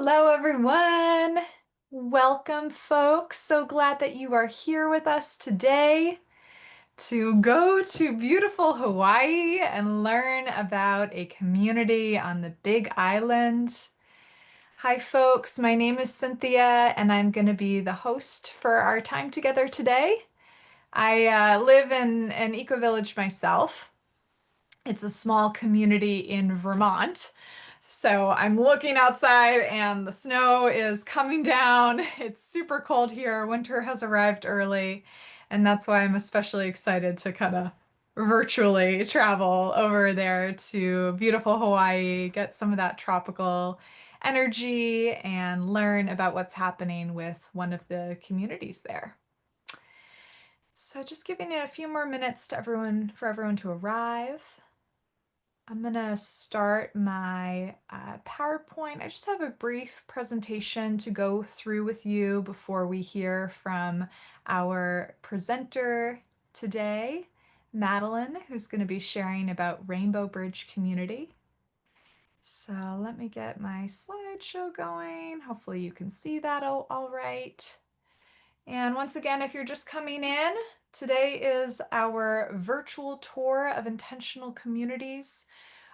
Hello, everyone. Welcome, folks. So glad that you are here with us today to go to beautiful Hawaii and learn about a community on the Big Island. Hi, folks. My name is Cynthia, and I'm going to be the host for our time together today. I live in an eco-village myself. It's a small community in Vermont. So I'm looking outside and the snow is coming down. It's super cold here. Winter has arrived early, and that's why I'm especially excited to kind of virtually travel over there to beautiful Hawaii, get some of that tropical energy, and learn about what's happening with one of the communities there. So just giving it a few more minutes to for everyone to arrive. I'm going to start my PowerPoint. I just have a brief presentation to go through with you before we hear from our presenter today, Madeline, who's going to be sharing about Rainbow Bridge Community. So let me get my slideshow going. Hopefully you can see that all right. And once again, if you're just coming in, today is our virtual tour of intentional communities.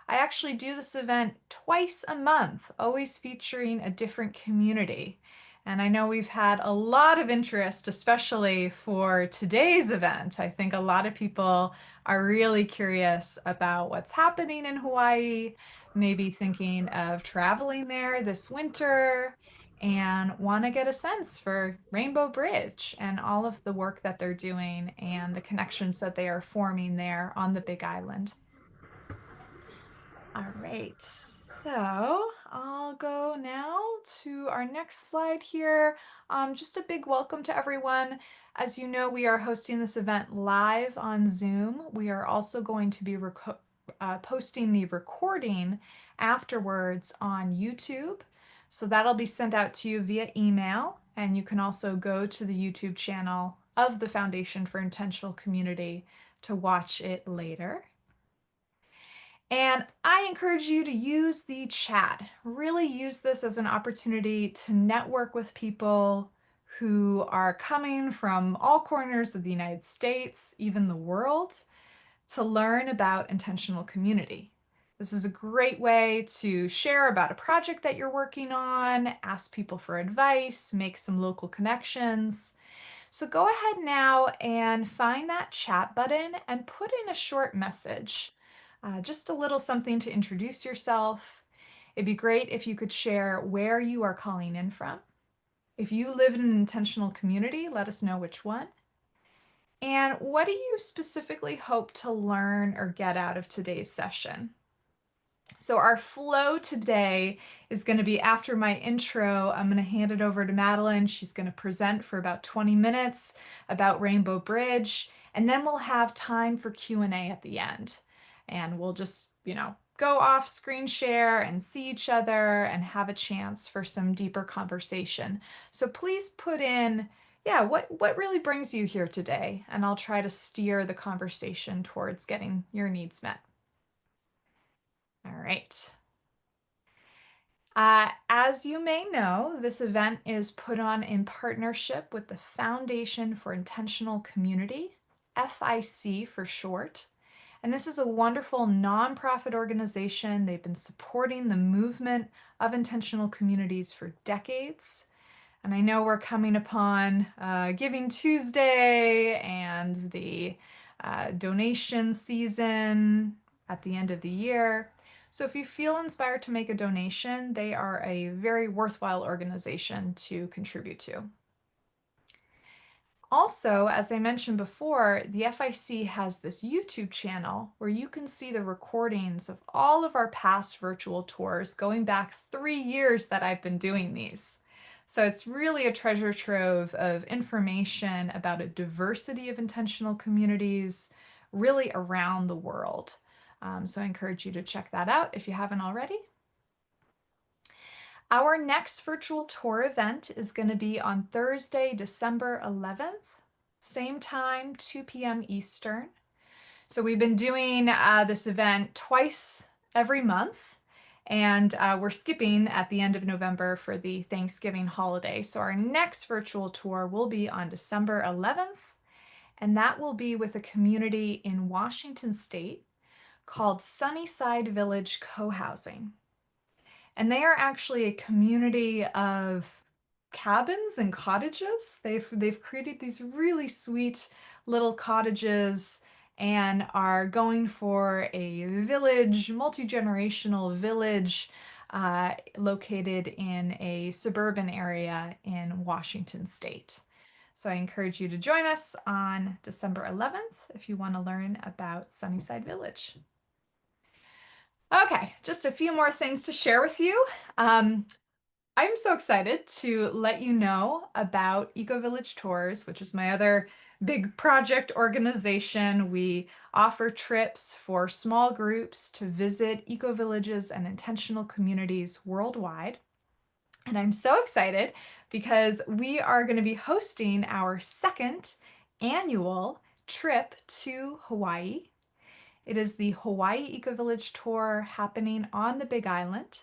I actually do this event twice a month, always featuring a different community. And I know we've had a lot of interest, especially for today's event. I think a lot of people are really curious about what's happening in Hawaii, maybe thinking of traveling there this winter, and want to get a sense for Rainbow Bridge and all of the work that they're doing and the connections that they are forming there on the Big Island. All right, so I'll go now to our next slide here. Just a big welcome to everyone. As you know, we are hosting this event live on Zoom. We are also going to be posting the recording afterwards on YouTube. So that'll be sent out to you via email, and you can also go to the YouTube channel of the Foundation for Intentional Community to watch it later. And I encourage you to use the chat. Really use this as an opportunity to network with people who are coming from all corners of the United States, even the world, to learn about intentional community. This is a great way to share about a project that you're working on, ask people for advice, make some local connections. So go ahead now and find that chat button and put in a short message. Just a little something to introduce yourself. It'd be great if you could share where you are calling in from. If you live in an intentional community, let us know which one. And what do you specifically hope to learn or get out of today's session? So our flow today is going to be after my intro. I'm going to hand it over to Madeline. She's going to present for about 20 minutes about Rainbow Bridge, and then we'll have time for Q&A at the end. And we'll just, go off screen share and see each other and have a chance for some deeper conversation. So please put in, what really brings you here today? And I'll try to steer the conversation towards getting your needs met. All right. As you may know, this event is put on in partnership with the Foundation for Intentional Community, FIC for short. And this is a wonderful nonprofit organization. They've been supporting the movement of intentional communities for decades. And I know we're coming upon Giving Tuesday and the donation season at the end of the year. So if you feel inspired to make a donation, they are a very worthwhile organization to contribute to. Also, as I mentioned before, the FIC has this YouTube channel where you can see the recordings of all of our past virtual tours going back 3 years that I've been doing these. So it's really a treasure trove of information about a diversity of intentional communities really around the world. So I encourage you to check that out if you haven't already. Our next virtual tour event is going to be on Thursday, December 11th, same time, 2 p.m. Eastern. So we've been doing this event twice every month, And we're skipping at the end of November for the Thanksgiving holiday. So our next virtual tour will be on December 11th, and that will be with a community in Washington State called Sunnyside Village Co-housing. And they are actually a community of cabins and cottages. They've created these really sweet little cottages and are going for a village, multi-generational village located in a suburban area in Washington State. So I encourage you to join us on December 11th if you want to learn about Sunnyside Village. Okay, just a few more things to share with you. I'm so excited to let you know about Ecovillage Tours, which is my other big project organization. We offer trips for small groups to visit ecovillages and intentional communities worldwide. And I'm so excited because we are going to be hosting our second annual trip to Hawaii. It is the Hawaii Ecovillage Tour happening on the Big Island.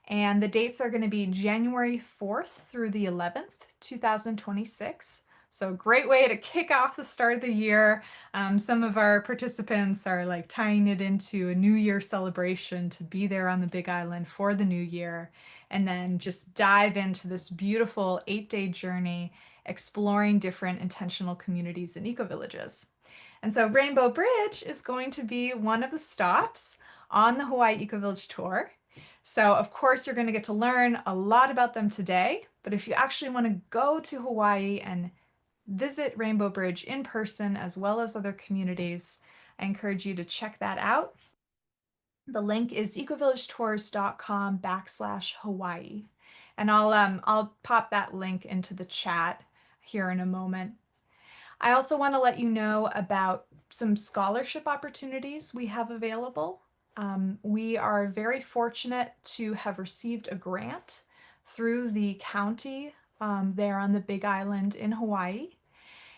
And the dates are going to be January 4th through the 11th, 2026. So great way to kick off the start of the year. Some of our participants are like tying it into a New Year celebration to be there on the Big Island for the new year, and then just dive into this beautiful 8-day journey exploring different intentional communities and ecovillages. And so Rainbow Bridge is going to be one of the stops on the Hawaii Ecovillage Tour. So of course you're going to get to learn a lot about them today, but if you actually want to go to Hawaii and visit Rainbow Bridge in person as well as other communities, I encourage you to check that out. The link is ecovillagetours.com/Hawaii. And I'll pop that link into the chat here in a moment. I also want to let you know about some scholarship opportunities we have available. We are very fortunate to have received a grant through the county there on the Big Island in Hawaii.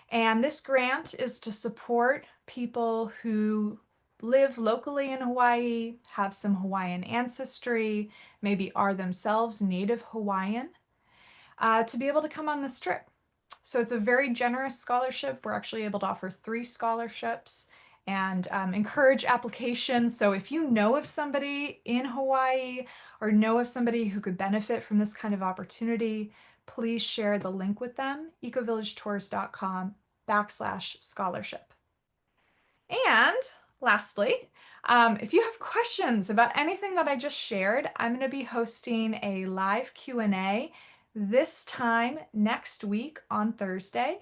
And this grant is to support people who live locally in Hawaii, have some Hawaiian ancestry, maybe are themselves Native Hawaiian, to be able to come on this trip. So it's a very generous scholarship. We're actually able to offer 3 scholarships and encourage applications. So if you know of somebody in Hawaii or know of somebody who could benefit from this kind of opportunity, please share the link with them, ecovillagetours.com/scholarship. And lastly, if you have questions about anything that I just shared, I'm going to be hosting a live Q&A this time next week on Thursday.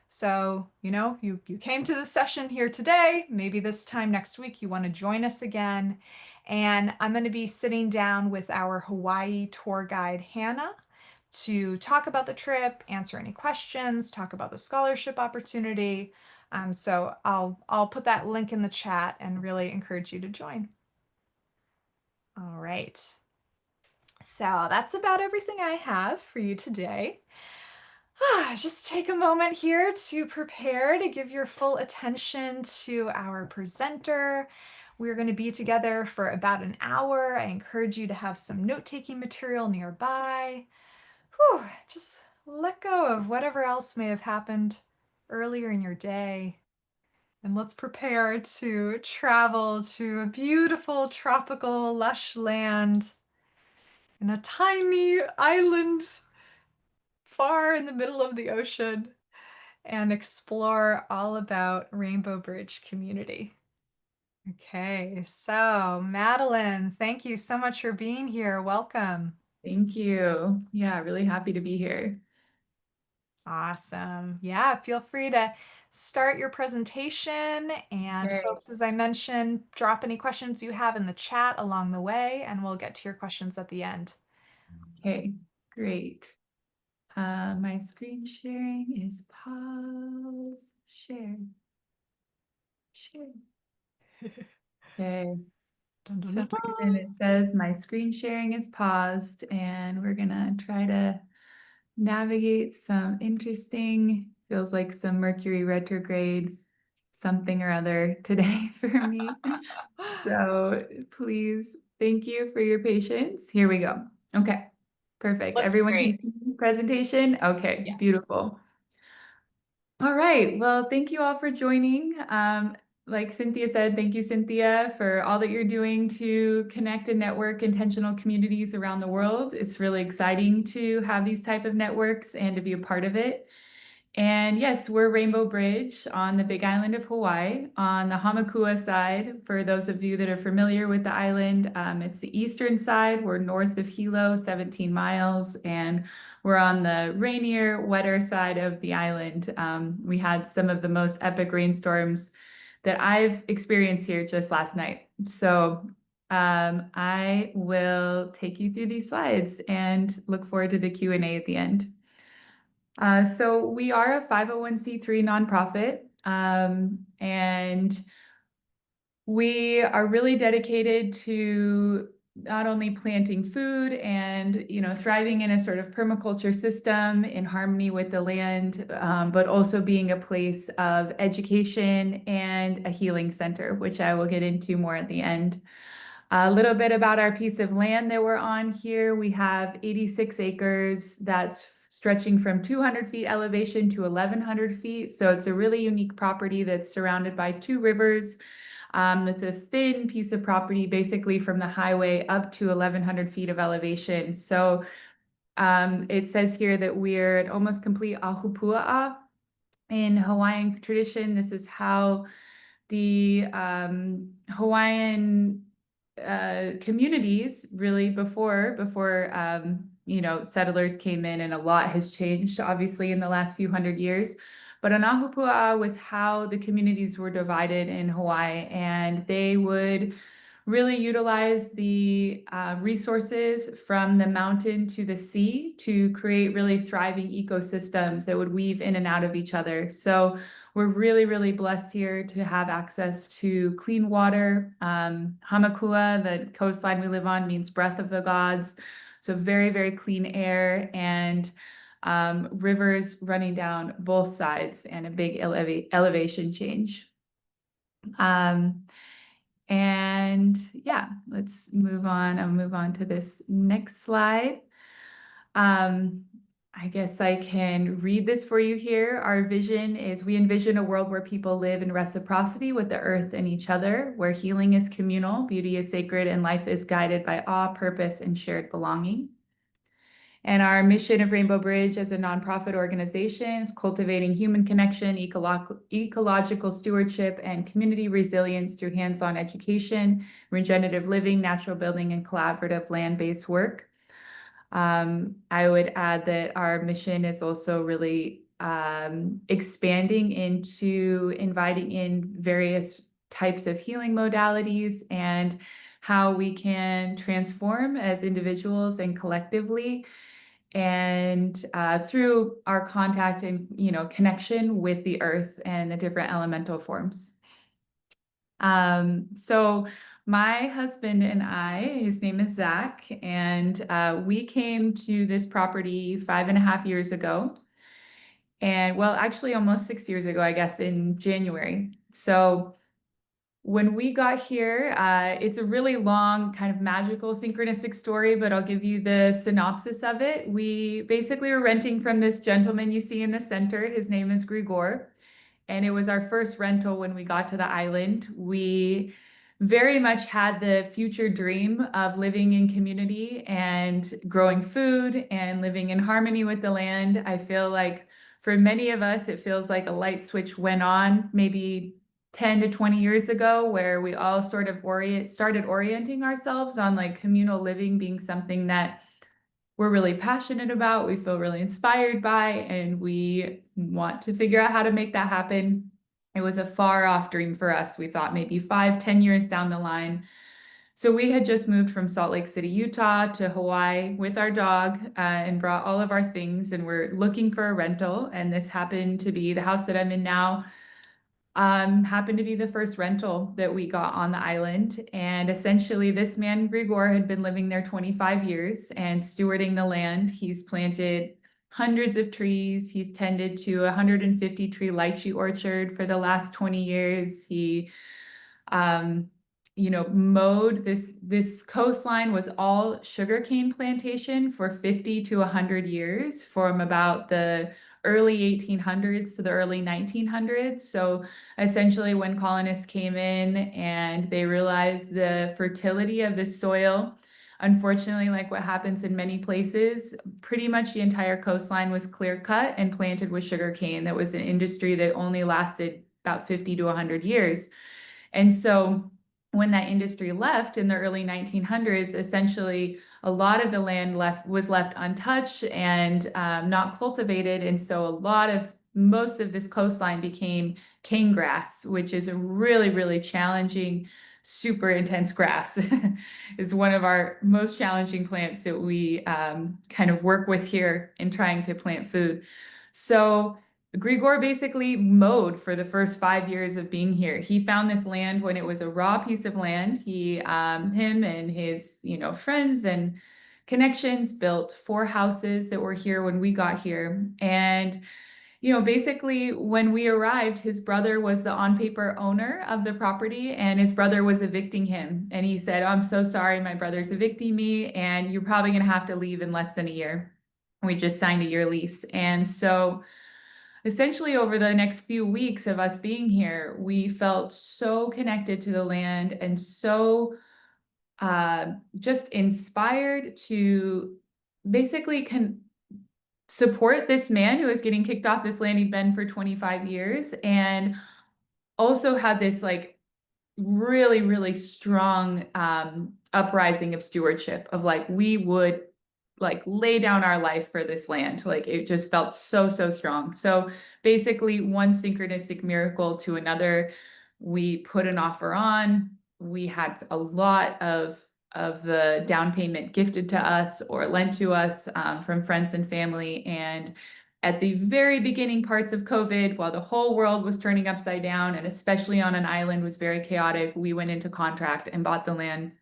So, you came to the session here today, maybe this time next week you want to join us again. And I'm going to be sitting down with our Hawaii tour guide, Hannah, to talk about the trip, answer any questions, talk about the scholarship opportunity. So I'll put that link in the chat and really encourage you to join. All right. So that's about everything I have for you today. Just take a moment here to prepare to give your full attention to our presenter. We're going to be together for about an hour. I encourage you to have some note-taking material nearby. Just let go of whatever else may have happened earlier in your day. And let's prepare to travel to a beautiful, tropical, lush land in a tiny island far in the middle of the ocean and explore all about Rainbow Bridge community. Okay, so Madeline, thank you so much for being here. Welcome. Thank you. Yeah, really happy to be here. Awesome. Yeah, feel free to start your presentation. And Sure. folks, as I mentioned, drop any questions you have in the chat along the way, and we'll get to your questions at the end. Okay, great. My screen sharing is pause. Share. Okay. Dun, dun, Some dun, reason dun. it says my screen sharing is paused, and we're gonna try to navigate some interesting, feels like some Mercury retrograde something or other today for me. So please Thank you for your patience. Here we go. Okay, perfect. Looks Everyone great. can see the presentation? Okay, Yes. beautiful. All right. Well, thank you all for joining. Like Cynthia said, thank you, Cynthia, for all that you're doing to connect and network intentional communities around the world. It's really exciting to have these type of networks and to be a part of it. And yes, we're Rainbow Bridge on the Big Island of Hawaii. On the Hamakua side, for those of you that are familiar with the island, it's the eastern side. We're north of Hilo, 17 miles, and we're on the rainier, wetter side of the island. We had some of the most epic rainstorms that I've experienced here just last night. So I will take you through these slides and look forward to the Q&A at the end. So we are a 501c3 nonprofit, and we are really dedicated to not only planting food and thriving in a sort of permaculture system in harmony with the land, but also being a place of education and a healing center, which I will get into more at the end. A little bit about our piece of land that we're on here. We have 86 acres that's stretching from 200 feet elevation to 1,100 feet. So it's a really unique property that's surrounded by two rivers. It's a thin piece of property, basically from the highway up to 1,100 feet of elevation. So it says here that we're at almost complete ahupua'a. In Hawaiian tradition, this is how the Hawaiian communities really before settlers came in, and a lot has changed obviously in the last few hundred years. But Anahupua'a was how the communities were divided in Hawaii, and they would really utilize the resources from the mountain to the sea to create really thriving ecosystems that would weave in and out of each other. So we're really, really blessed here to have access to clean water. Hamakua, the coastline we live on, means breath of the gods. So very, very clean air and rivers running down both sides and a big elevation change. And yeah, let's move on. I'll move on to this next slide. I guess I can read this for you here. Our vision is we envision a world where people live in reciprocity with the earth and each other, where healing is communal, beauty is sacred, and life is guided by awe, purpose, and shared belonging. And our mission of Rainbow Bridge as a nonprofit organization is cultivating human connection, ecological stewardship, and community resilience through hands-on education, regenerative living, natural building, and collaborative land-based work. I would add that our mission is also really expanding into inviting in various types of healing modalities and how we can transform as individuals and collectively, and through our contact and connection with the earth and the different elemental forms. So my husband and I, his name is Zach, and we came to this property 5.5 years ago. And well, actually almost 6 years ago, I guess, in January. So when we got here, it's a really long, kind of magical, synchronistic story, but I'll give you the synopsis of it. We basically were renting from this gentleman you see in the center. His name is Grigor, and it was our first rental when we got to the island. We very much had the future dream of living in community and growing food and living in harmony with the land. I feel like for many of us, it feels like a light switch went on maybe 10 to 20 years ago, where we all sort of started orienting ourselves on like communal living being something that we're really passionate about, we feel really inspired by, and we want to figure out how to make that happen. It was a far off dream for us. We thought maybe 5, 10 years down the line. So we had just moved from Salt Lake City, Utah to Hawaii with our dog and brought all of our things, and we're looking for a rental. And this happened to be the house that I'm in now. Happened to be the first rental that we got on the island. And essentially this man, Grigor, had been living there 25 years and stewarding the land. He's planted hundreds of trees. He's tended to a 150 tree lychee orchard for the last 20 years. He mowed. This coastline was all sugarcane plantation for 50 to 100 years, from about the early 1800s to the early 1900s. So essentially, when colonists came in and they realized the fertility of the soil, unfortunately, like what happens in many places, pretty much the entire coastline was clear cut and planted with sugarcane. That was an industry that only lasted about 50 to 100 years. And so when that industry left in the early 1900s, essentially a lot of the land was left untouched and not cultivated. And so most of this coastline became cane grass, which is a really, really challenging, super intense grass. Is one of our most challenging plants that we kind of work with here in trying to plant food. So Grigor basically mowed for the first 5 years of being here. He found this land when it was a raw piece of land. Him and his, friends and connections built 4 houses that were here when we got here. And, basically when we arrived, his brother was the on-paper owner of the property and his brother was evicting him. And he said, "Oh, I'm so sorry, my brother's evicting me, and you're probably gonna have to leave in less than a year." We just signed a year lease. And so essentially over the next few weeks of us being here, we felt so connected to the land and so just inspired to basically support this man who was getting kicked off this land he'd been for 25 years, and also had this like really, really strong uprising of stewardship of like we would like lay down our life for this land. Like it just felt so, so strong. So basically, one synchronistic miracle to another, we put an offer on. We had a lot of the down payment gifted to us or lent to us from friends and family. And at the very beginning parts of COVID, while the whole world was turning upside down, and especially on an island was very chaotic, we went into contract and bought the land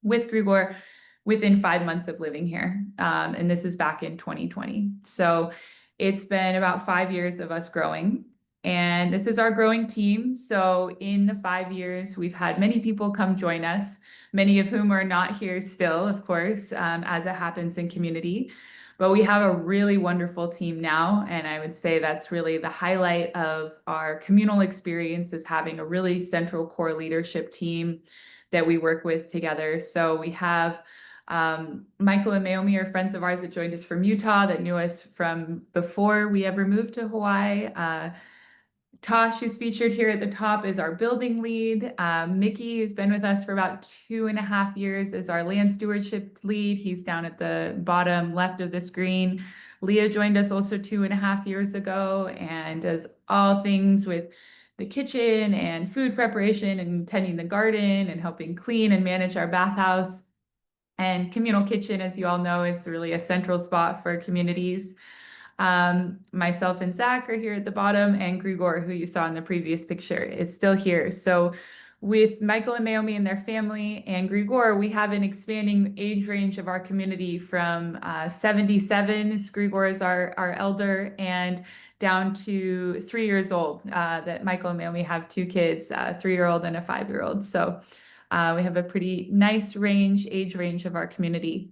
with Grigor within 5 months of living here. And this is back in 2020. So it's been about 5 years of us growing. And this is our growing team. So in the 5 years, we've had many people come join us, many of whom are not here still, of course, as it happens in community. But we have a really wonderful team now. And I would say that's really the highlight of our communal experience, is having a really central core leadership team that we work with together. So we have Michael and Naomi are friends of ours that joined us from Utah, that knew us from before we ever moved to Hawaii. Tosh, who's featured here at the top, is our building lead. Mickey, who's been with us for about 2.5 years, is our land stewardship lead. He's down at the bottom left of the screen. Leah joined us also 2.5 years ago and does all things with the kitchen and food preparation and tending the garden and helping clean and manage our bathhouse. And communal kitchen, as you all know, is really a central spot for communities. Myself and Zach are here at the bottom, and Grigor, who you saw in the previous picture, is still here. So with Michael and Naomi and their family and Grigor, we have an expanding age range of our community from 77, Grigor is our elder, and down to 3 years old. That Michael and Naomi have 2 kids, a 3-year-old and a 5-year-old. So we have a pretty nice age range of our community.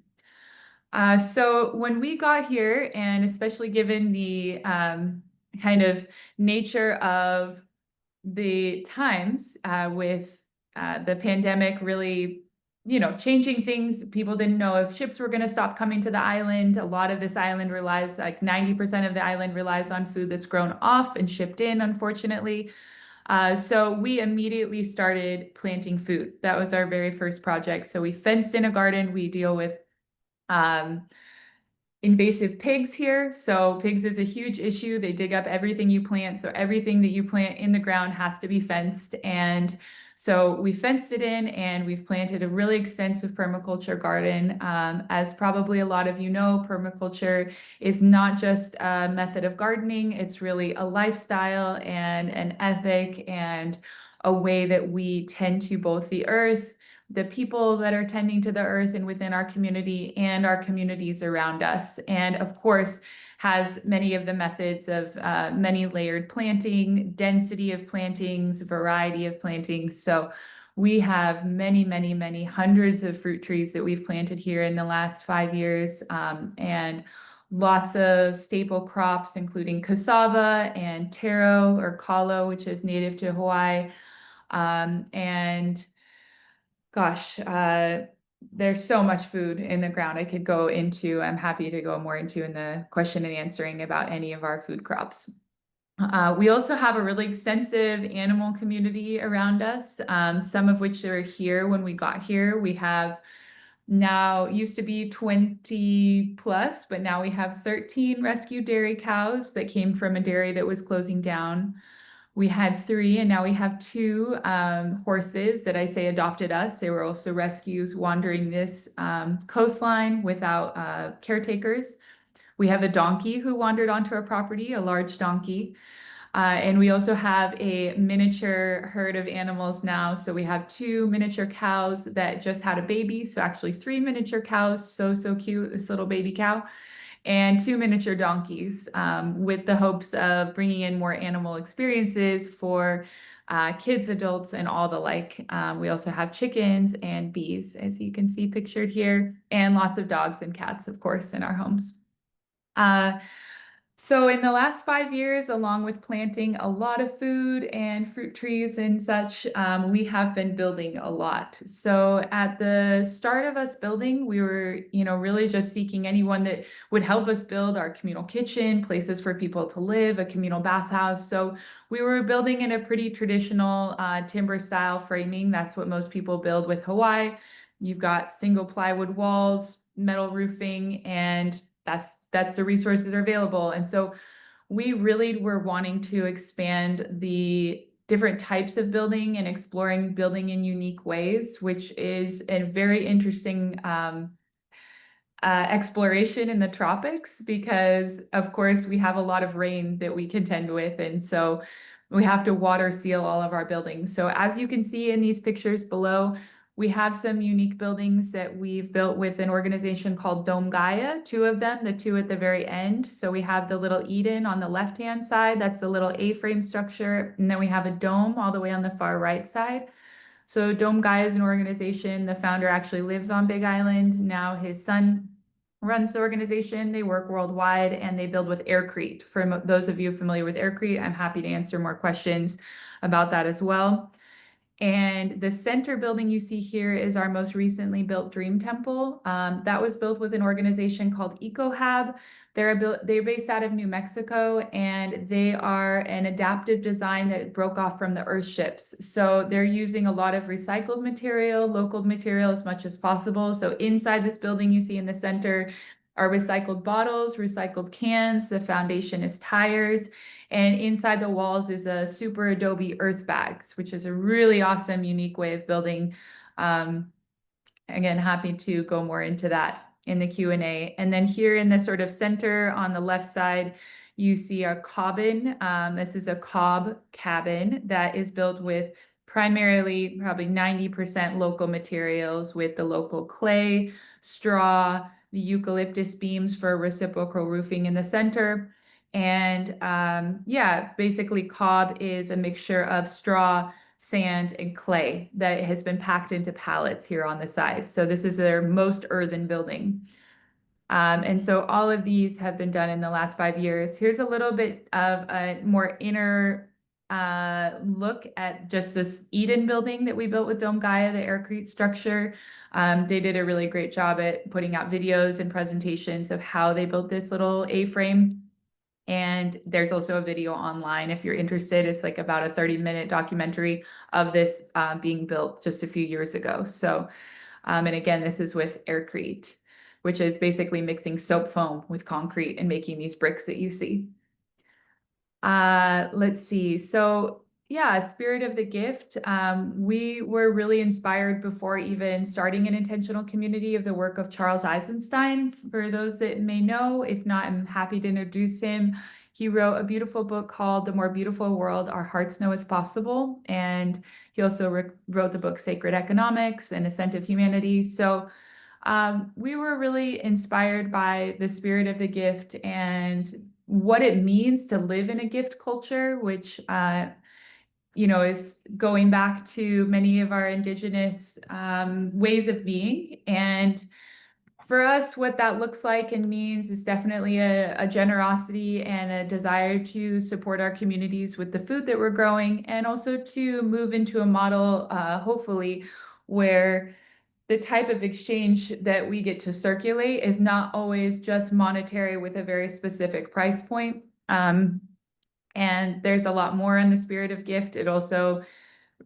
So when we got here, and especially given the kind of nature of the times with the pandemic really, changing things, people didn't know if ships were going to stop coming to the island. A lot of this island relies, like 90% of the island relies on food that's grown off and shipped in, unfortunately. So we immediately started planting food. That was our very first project. So we fenced in a garden. We deal with um, invasive pigs here. So pigs is a huge issue. They dig up everything you plant. So everything that you plant in the ground has to be fenced. And so we fenced it in, and we've planted a really extensive permaculture garden. As probably a lot of you know, permaculture is not just a method of gardening. It's really a lifestyle and an ethic and a way that we tend to both the earth, the people that are tending to the earth and within our community, and our communities around us. And of course, has many of the methods of many layered planting, density of plantings, variety of plantings. So We have many, many, many hundreds of fruit trees that we've planted here in the last 5 years, and lots of staple crops, including cassava and taro or kalo, which is native to Hawaii. And gosh, there's so much food in the ground I could go into. I'm happy to go more into in the question and answering about any of our food crops. We also have a really extensive animal community around us, some of which are here when we got here. We have now, used to be 20 plus, but now we have 13 rescue dairy cows that came from a dairy that was closing down. We had three, and now we have two horses that I say adopted us. They were also rescues wandering this coastline without caretakers. We have a donkey who wandered onto our property, a large donkey. And we also have a miniature herd of animals now. So we have two miniature cows that just had a baby. So actually three miniature cows, so cute, this little baby cow, and two miniature donkeys, with the hopes of bringing in more animal experiences for kids, adults, and all the like. We also have chickens and bees, as you can see pictured here, and lots of dogs and cats, of course, in our homes. Uh, so in the last 5 years, along with planting a lot of food and fruit trees and such, we have been building a lot. So at the start of us building, we were, really just seeking anyone that would help us build our communal kitchen, places for people to live, a communal bathhouse. So we were building in a pretty traditional timber style framing. That's what most people build with Hawaii. You've got single plywood walls, metal roofing, and that's the resources that are available. And so we really were wanting to expand the different types of building and exploring building in unique ways, which is a very interesting exploration in the tropics because, of course, we have a lot of rain that we contend with. And so we have to water seal all of our buildings. So as you can see in these pictures below, we have some unique buildings that we've built with an organization called Dome Gaia, two of them, the two at the very end. So we have the little Eden on the left-hand side, that's the little A-frame structure. And then we have a dome all the way on the far right side. So Dome Gaia is an organization. The founder actually lives on Big Island. Now his son runs the organization. They work worldwide and they build with aircrete. For those of you familiar with aircrete, I'm happy to answer more questions about that as well. And the center building you see here is our most recently built Dream Temple. That was built with an organization called EcoHab. They're based out of New Mexico, and they are an adaptive design that broke off from the Earthships. So they're using a lot of recycled material, local material as much as possible. So inside this building you see in the center are recycled bottles, recycled cans. The foundation is tires. And inside the walls is a super adobe earth bags, which is a really awesome, unique way of building. Again, happy to go more into that in the Q&A. And then here in the sort of center on the left side, you see a cabin. This is a cob cabin that is built with primarily probably 90% local materials with the local clay, straw, the eucalyptus beams for reciprocal roofing in the center. And yeah, basically cob is a mixture of straw, sand, and clay that has been packed into pallets here on the side. So this is their most earthen building. And so all of these have been done in the last 5 years. Here's a little bit of a more inner look at just this Eden building that we built with Dome Gaia, the aircrete structure. They did a really great job at putting out videos and presentations of how they built this little A-frame. And there's also a video online if you're interested. It's like about a 30-minute documentary of this being built just a few years ago. So, and again, this is with aircrete, which is basically mixing soap foam with concrete and making these bricks that you see. Let's see. So yeah, Spirit of the Gift. We were really inspired before even starting an intentional community of the work of Charles Eisenstein. For those that may know, if not, I'm happy to introduce him. He wrote a beautiful book called The More Beautiful World Our Hearts Know Is Possible. And he also wrote the book Sacred Economics and Ascent of Humanity. So we were really inspired by the spirit of the gift and what it means to live in a gift culture, which is going back to many of our indigenous ways of being. And for us, what that looks like and means is definitely a generosity and a desire to support our communities with the food that we're growing, and also to move into a model, hopefully, where the type of exchange that we get to circulate is not always just monetary with a very specific price point. And there's a lot more in the spirit of gift. It also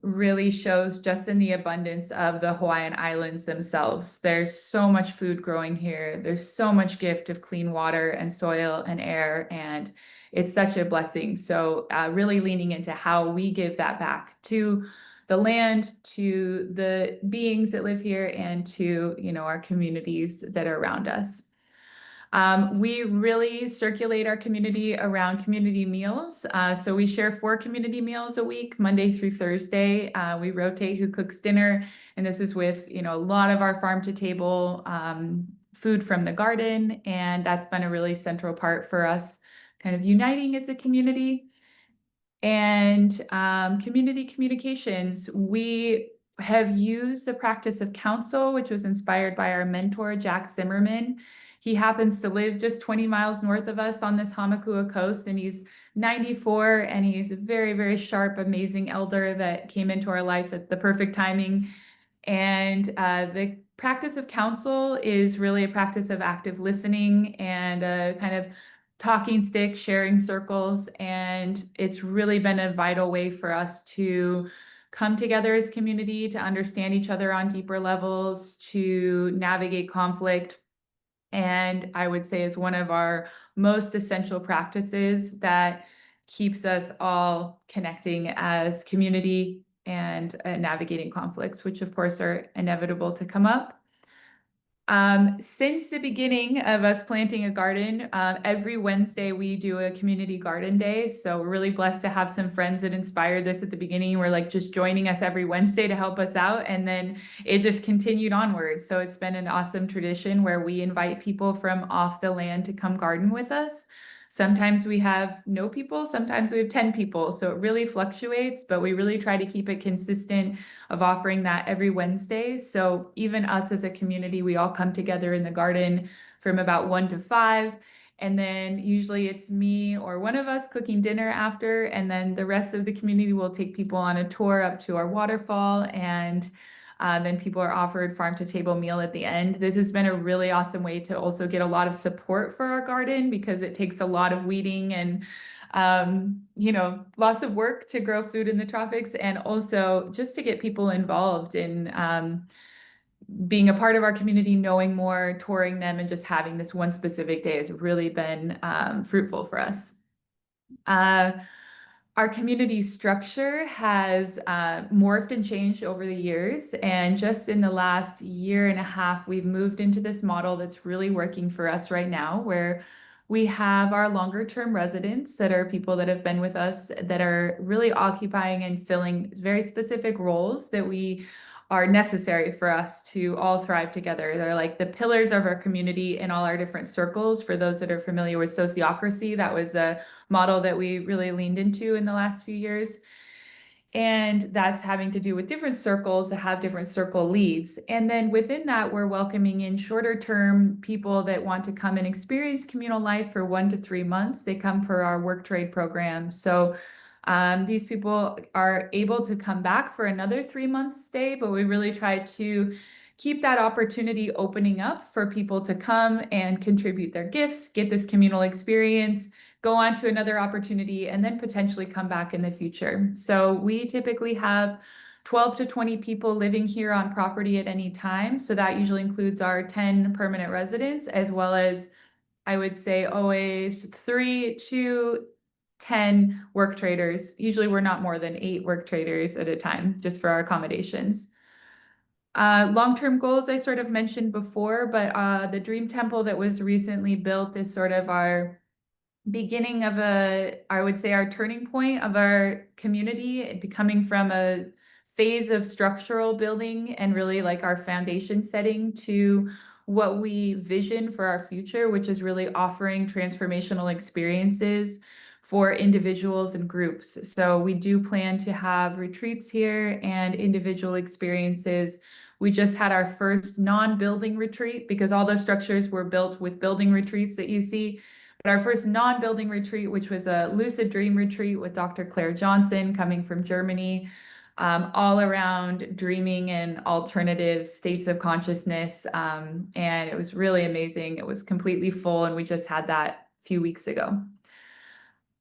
really shows just in the abundance of the Hawaiian Islands themselves. There's so much food growing here. There's so much gift of clean water and soil and air, and it's such a blessing. So really leaning into how we give that back to the land, to the beings that live here, and to, our communities that are around us. We really circulate our community around community meals. So we share 4 community meals a week, Monday through Thursday. We rotate who cooks dinner, and this is with, a lot of our farm to table food from the garden, and that's been a really central part for us kind of uniting as a community. And community communications, we have used the practice of counsel, which was inspired by our mentor, Jack Zimmerman. He happens to live just 20 miles north of us on this Hamakua coast, and he's 94, and he's a very, very sharp, amazing elder that came into our life at the perfect timing. And the practice of counsel is really a practice of active listening and a kind of talking stick, sharing circles. And it's really been a vital way for us to come together as community, to understand each other on deeper levels, to navigate conflict. And I would say is one of our most essential practices that keeps us all connecting as community and navigating conflicts, which of course are inevitable to come up. Since the beginning of us planting a garden, every Wednesday we do a community garden day. So we're really blessed to have some friends that inspired this at the beginning. We're like just joining us every Wednesday to help us out. And then it just continued onward. So it's been an awesome tradition where we invite people from off the land to come garden with us. Sometimes we have no people, sometimes we have 10 people. So it really fluctuates, but we really try to keep it consistent of offering that every Wednesday. So even us as a community, we all come together in the garden from about 1 to 5. And then usually it's me or one of us cooking dinner after. And then the rest of the community will take people on a tour up to our waterfall, and then people are offered farm to table meal at the end. This has been a really awesome way to also get a lot of support for our garden, because it takes a lot of weeding and lots of work to grow food in the tropics, and also just to get people involved in being a part of our community, knowing more, touring them, and just having this one specific day has really been fruitful for us. Our community structure has morphed and changed over the years. And just in the last year and a half, we've moved into this model that's really working for us right now, where we have our longer term residents that are people that have been with us that are really occupying and filling very specific roles that we are necessary for us to all thrive together. They're like the pillars of our community in all our different circles. For those that are familiar with sociocracy, that was a model that we really leaned into in the last few years. And that's having to do with different circles that have different circle leads. And then within that, we're welcoming in shorter term people that want to come and experience communal life for 1 to 3 months. They come for our work trade program. So these people are able to come back for another 3 month stay, but we really try to keep that opportunity opening up for people to come and contribute their gifts, get this communal experience, go on to another opportunity, and then potentially come back in the future. So we typically have 12 to 20 people living here on property at any time. So that usually includes our 10 permanent residents, as well as, I would say, always 3 to 10 work traders. Usually we're not more than 8 work traders at a time, just for our accommodations. Long-term goals I sort of mentioned before, but the Dream Temple that was recently built is sort of our beginning of I would say our turning point of our community, becoming from a phase of structural building and really like our foundation setting to what we vision for our future, which is really offering transformational experiences for individuals and groups. So we do plan to have retreats here and individual experiences. We just had our first non-building retreat because all those structures were built with building retreats that you see. But our first non-building retreat, which was a lucid dream retreat with Dr. Claire Johnson coming from Germany, all around dreaming and alternative states of consciousness. And it was really amazing. It was completely full, and we just had that a few weeks ago.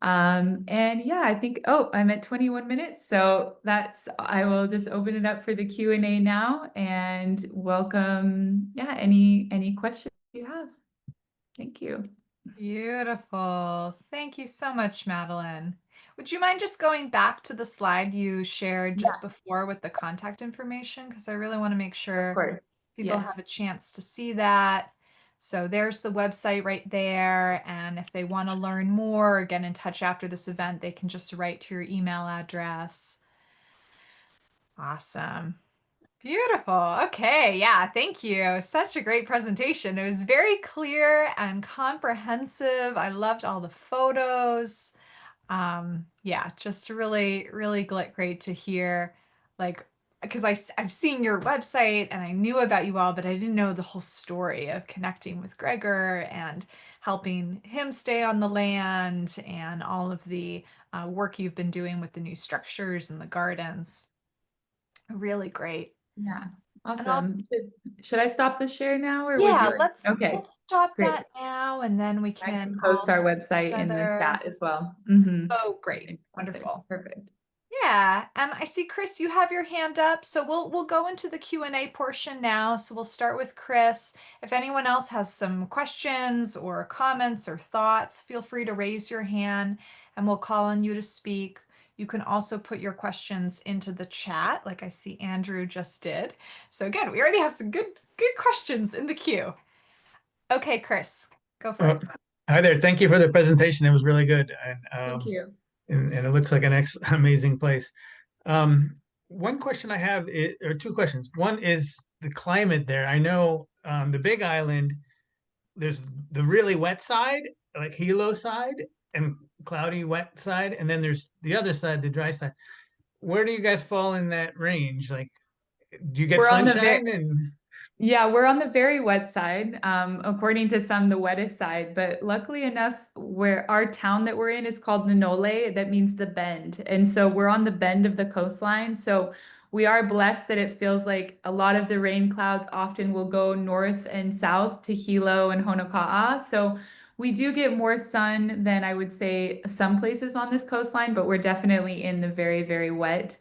And yeah, I think, oh, I'm at 21 minutes. So I will just open it up for the Q&A now and welcome, yeah, any questions you have. Thank you. Beautiful. Thank you so much, Madeline. Would you mind just going back to the slide you shared just Yeah, before with the contact information? Because I really want to make of sure course. people have a Yes. chance to see that. So there's the website right there. And if they want to learn more or get in touch after this event, they can just write to your email address. Awesome. Beautiful. Okay. Yeah. Thank you. Such a great presentation. It was very clear and comprehensive. I loved all the photos. Yeah, just really, really great to hear. Like, because I've seen your website and I knew about you all, but I didn't know the whole story of connecting with Gregor and helping him stay on the land and all of the work you've been doing with the new structures and the gardens. Really great. Yeah. And I'll Awesome. Should I stop the share now or would Yeah, you like? Okay, let's stop great. that now and then we I can can all post our see each website in the other. chat as well. Oh, great. Okay, Wonderful. perfect. Yeah, and I see Chris, you have your hand up, so we'll go into the Q&A portion now. So we'll start with Chris. If anyone else has some questions or comments or thoughts, feel free to raise your hand and we'll call on you to speak. You can also put your questions into the chat, like I see Andrew just did. So again, we already have some good questions in the queue. Okay, Chris, go for Well, it. hi there. Thank you for the presentation. It was really good, and Thank you. and it looks like an amazing place. One question I have is, or two questions. One is the climate there. I know the Big Island. There's the really wet side, like Hilo side, and cloudy wet side, and then there's the other side, the dry side. Where do you guys fall in that range? Like, do you get We're on the very sunshine and Yeah, we're on the very wet side, according to some, the wettest side. But luckily enough, where our town that we're in is called Nanole, that means the bend. And so we're on the bend of the coastline. So we are blessed that it feels like a lot of the rain clouds often will go north and south to Hilo and Honoka'a. So we do get more sun than I would say some places on this coastline, but we're definitely in the very, very wet.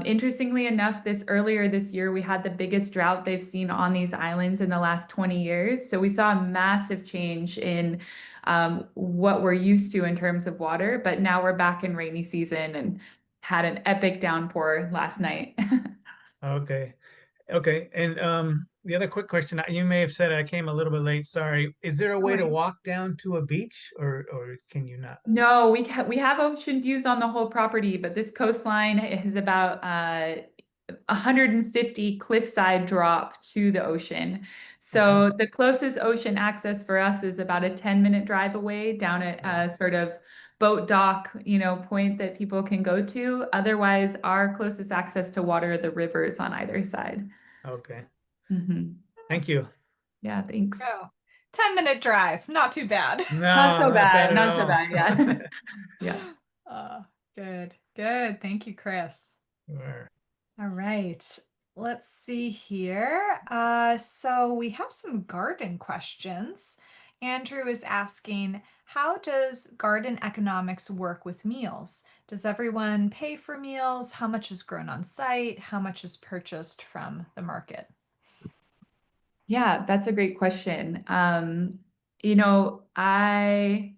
Interestingly enough, earlier this year, we had the biggest drought they've seen on these islands in the last 20 years. So we saw a massive change in what we're used to in terms of water, but now we're back in rainy season and had an epic downpour last night. okay? Okay. And the other quick question, you may have said I came a little bit late. Sorry. Is there a No way to worries. walk down to a beach or can you not? No, we have ocean views on the whole property, but this coastline is about 150 cliffside drop to the ocean. Okay. So the closest ocean access for us is about a 10-minute drive away down at Yeah. a sort of boat dock, point that people can go to. Otherwise, our closest access to water are the rivers on either side. Okay. Hmm. Thank you. Yeah, thanks. Go. 10-minute drive, not too bad. Not No, so not bad bad, at not so all. bad, yeah. Yeah. Good, good. Thank you, Chris. Sure. All right. Let's see here. So we have some garden questions. Andrew is asking, how does garden economics work with meals? Does everyone pay for meals? How much is grown on site? How much is purchased from the market? Yeah, that's a great question. You know, I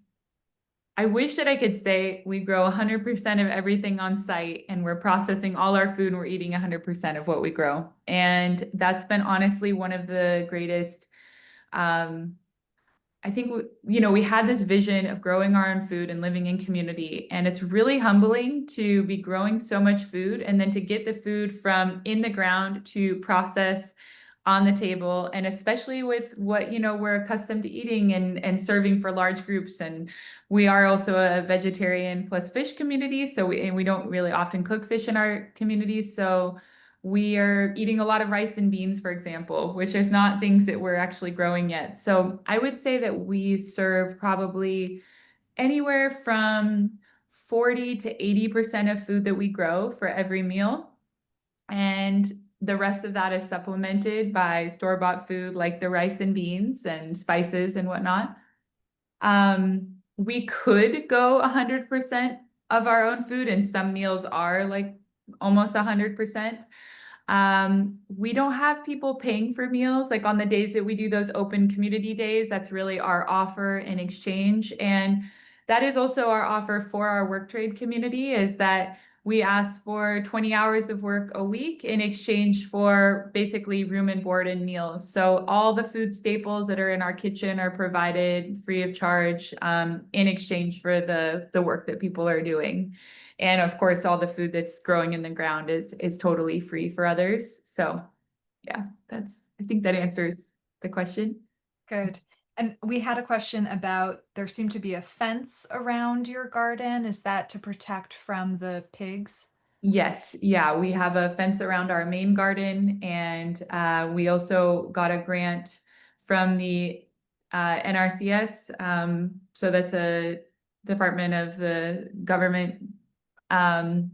wish that I could say we grow 100% of everything on site and we're processing all our food and we're eating 100% of what we grow. And that's been honestly one of the greatest um, I think we had this vision of growing our own food and living in community, and it's really humbling to be growing so much food and then to get the food from in the ground to process on the table, and especially with what, we're accustomed to eating and serving for large groups. And we are also a vegetarian plus fish community, so we don't really often cook fish in our community. So we are eating a lot of rice and beans, for example, which is not things that we're actually growing yet. So I would say that we serve probably anywhere from 40 to 80% of food that we grow for every meal. And the rest of that is supplemented by store-bought food like the rice and beans and spices and whatnot. We could go 100% of our own food, and some meals are like almost 100%. We don't have people paying for meals. Like on the days that we do those open community days, that's really our offer in exchange. And that is also our offer for our work trade community, is that we ask for 20 hours of work a week in exchange for basically room and board and meals. So all the food staples that are in our kitchen are provided free of charge, in exchange for the work that people are doing. And of course, all the food that's growing in the ground is totally free for others. So yeah, I think that answers the question. Good. And we had a question about there seemed to be a fence around your garden. Is that to protect from the pigs? Yes, yeah, we have a fence around our main garden, and we also got a grant from the NRCS. So that's a Department of the Government. And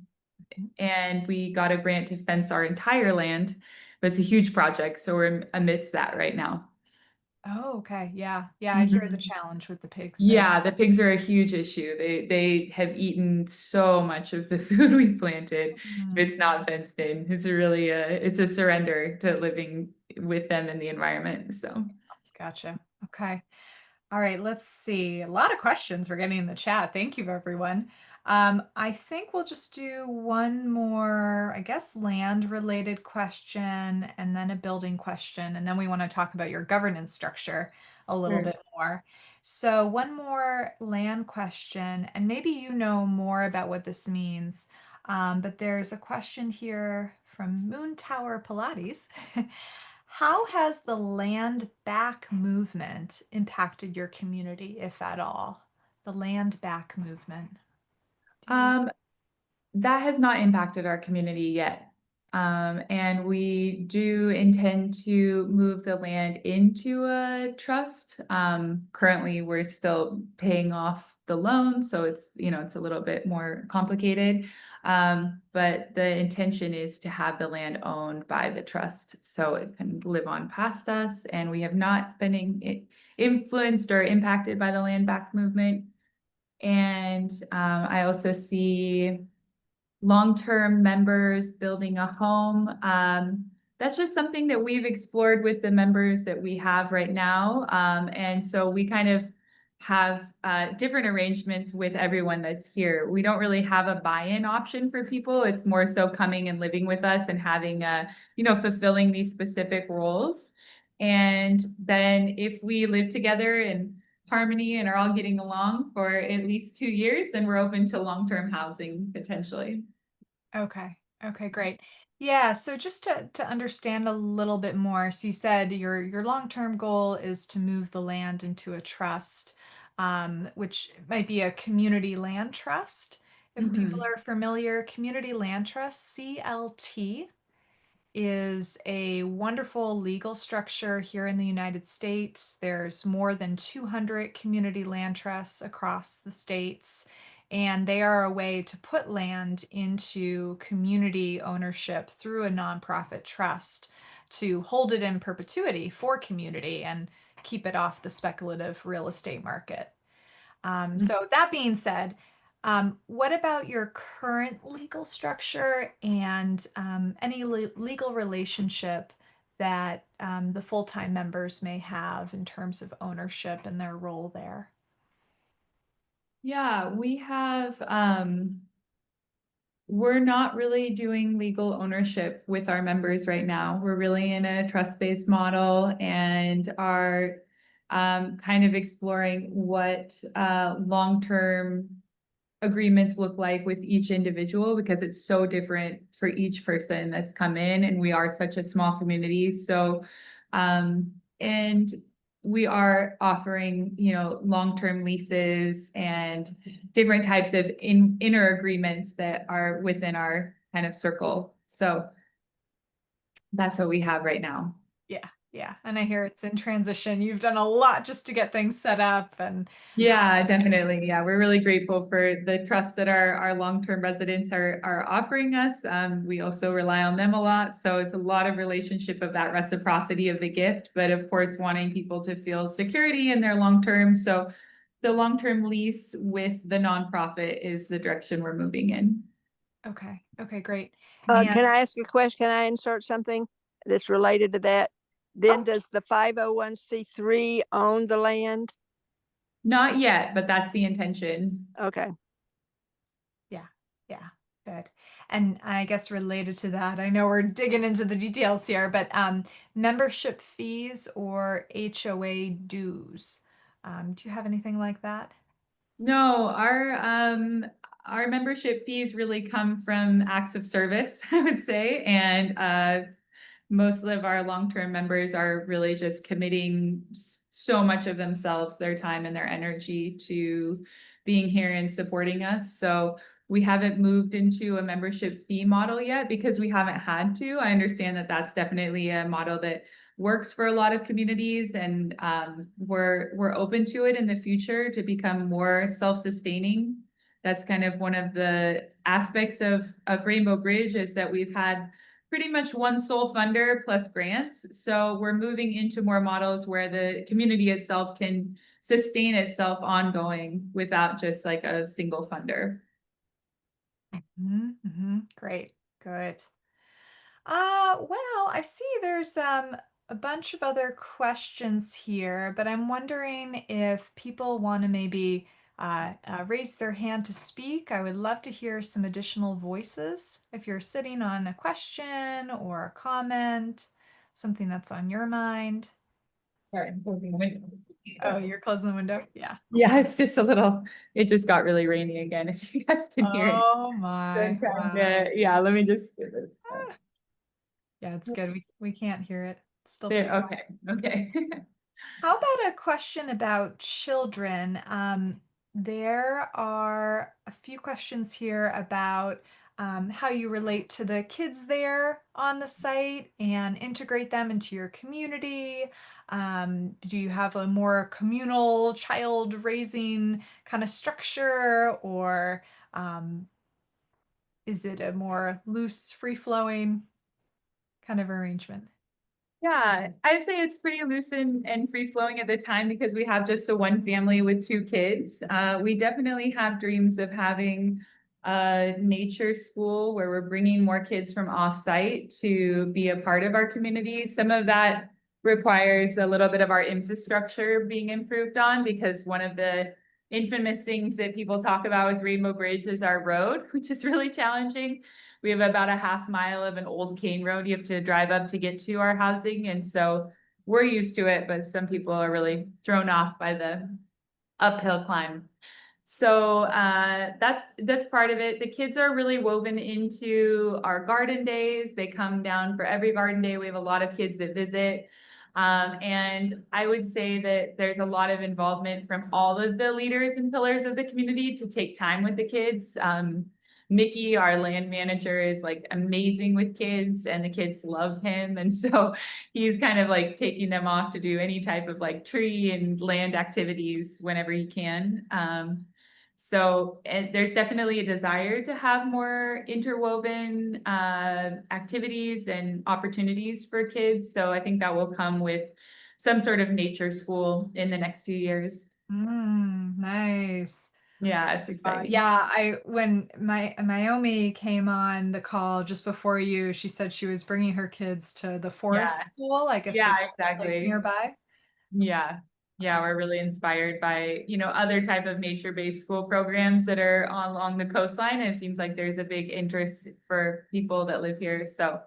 we got a grant to fence our entire land, but it's a huge project, so we're amidst that right now. Oh, okay. Yeah. Yeah, I hear the Mhm. challenge with the pigs there. Yeah, the pigs are a huge issue. They have eaten so much of the food we planted. If Mhm. it's not fenced in, it's a surrender to living with them in the environment. So Gotcha. Okay. All right, let's see. A lot of questions we're getting in the chat. Thank you, everyone. I think we'll just do one more, I guess, land related question and then a building question. And then we want to talk about your governance structure a little sure. bit more. So, one more land question, and maybe you know more about what this means. But there's a question here from Moon Tower Pilates. How has the land back movement impacted your community, if at all? The land back movement. Do you? Um, That has not impacted our community yet. And we do intend to move the land into a trust. Currently, we're still paying off the loan, so it's a little bit more complicated. But the intention is to have the land owned by the trust so it can live on past us, and we have not been influenced or impacted by the land back movement. And I also see long-term members building a home. That's just something that we've explored with the members that we have right now. And so we kind of have different arrangements with everyone that's here. We don't really have a buy-in option for people. It's more so coming and living with us and having fulfilling these specific roles. And then if we live together in harmony and are all getting along for at least 2 years, then we're open to long-term housing potentially. Okay. Okay, great. Yeah, so just to understand a little bit more, so you said your long-term goal is to move the land into a trust, which might be a community land trust. If people Mhm. are familiar, community land trust, CLT, is a wonderful legal structure here in the United States. There's more than 200 community land trusts across the states, and they are a way to put land into community ownership through a nonprofit trust to hold it in perpetuity for community and keep it off the speculative real estate market. So that being said, what about your current legal structure and any legal relationship that the full-time members may have in terms of ownership and their role there? Yeah, we're not really doing legal ownership with our members right now. We're really in a trust-based model and are kind of exploring what long-term agreements look like with each individual, because it's so different for each person that's come in, and we are such a small community. So, and we are offering, you know, long-term leases and different types of inner agreements that are within our kind of circle. So that's what we have right now. Yeah, yeah. And I hear it's in transition. You've done a lot just to get things set up and Yeah, definitely. Yeah, we're really grateful for the trust that our long-term residents are offering us. We also rely on them a lot. So it's a lot of relationship of that reciprocity of the gift, but of course wanting people to feel security in their long-term. So the long-term lease with the nonprofit is the direction we're moving in. okay. Okay, great. And Can I ask a question? Can I insert something that's related to that? Then oh, does the 501c3 own the land? Not yet, but that's the intention. Okay. yeah, yeah, good. And I guess related to that, I know we're digging into the details here, but membership fees or HOA dues. Do you have anything like that? No, our membership fees really come from acts of service, I would say. And most of our long-term members are really just committing so much of themselves, their time and their energy to being here and supporting us. So we haven't moved into a membership fee model yet because we haven't had to. I understand that that's definitely a model that works for a lot of communities, and we're open to it in the future to become more self-sustaining. That's kind of one of the aspects of Rainbow Bridge, is that we've had pretty much one sole funder plus grants. So we're moving into more models where the community itself can sustain itself ongoing without just like a single funder. Great, good. Well, I see there's a bunch of other questions here, but I'm wondering if people want to maybe raise their hand to speak. I would love to hear some additional voices. If you're sitting on a question or a comment, something that's on your mind. Sorry, I'm closing the window. Oh, you're closing the window? Yeah. Yeah, it's just a little, it just got really rainy again, if you guys can hear it. Oh So I'm my, trying wow. to, yeah, let me just get this. Yeah, it's good. We can't hear it. It's still There, pretty okay, okay. How about a question about children? There are a few questions here about how you relate to the kids there on the site and integrate them into your community. Do you have a more communal child raising kind of structure, or um, is it a more loose, free-flowing kind of arrangement? Yeah, I'd say it's pretty loose and free flowing at the time because we have just the one family with two kids. We definitely have dreams of having a nature school where we're bringing more kids from offsite to be a part of our community. Some of that requires a little bit of our infrastructure being improved on, because one of the infamous things that people talk about with Rainbow Bridge is our road, which is really challenging. We have about a half mile of an old cane road you have to drive up to get to our housing. And so we're used to it, but some people are really thrown off by the uphill climb. So that's part of it. The kids are really woven into our garden days. They come down for every garden day. We have a lot of kids that visit. And I would say that there's a lot of involvement from all of the leaders and pillars of the community to take time with the kids. Mickey, our land manager, is like amazing with kids, and the kids love him. And so he's kind of like taking them off to do any type of like tree and land activities whenever he can. So there's definitely a desire to have more interwoven activities and opportunities for kids. So I think that will come with some sort of nature school in the next few years. Nice. Yeah, it's exciting. Yeah, when my Naomi came on the call just before you, she said she was bringing her kids to the forest Yeah, school. I guess yeah, that's a place exactly. nearby. Yeah. Yeah, we're really inspired by, you know, other type of nature-based school programs that are along the coastline. And it seems like there's a big interest for people that live here. So,